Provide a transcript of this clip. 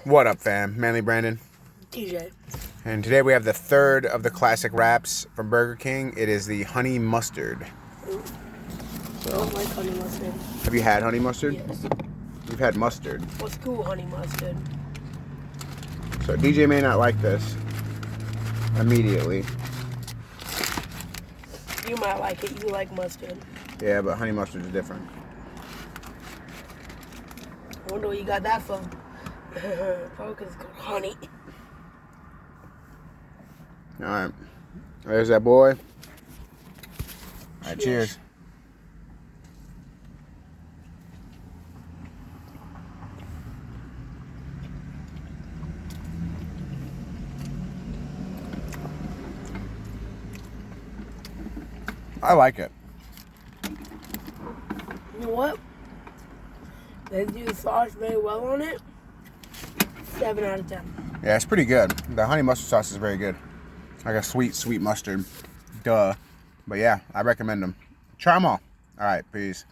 What up, fam? Manly Brandon. TJ. And today we have the third of the classic wraps from Burger King. It is the honey mustard. Ooh. I don't like honey mustard. Have you had honey mustard? Yes. You've had mustard. What's cool honey mustard? So DJ may not like this immediately. You might like it. You like mustard. Yeah, but honey mustard is different. I wonder where you got that from. Probably because it's called honey. Alright. There's that boy. Alright, cheers. I like it. You know what? They do the sauce very well on it. 7 out of 10. Yeah, it's pretty good. The honey mustard sauce is very good. Like a sweet, sweet mustard. Duh. But yeah, I recommend them. Try them all. Alright, peace.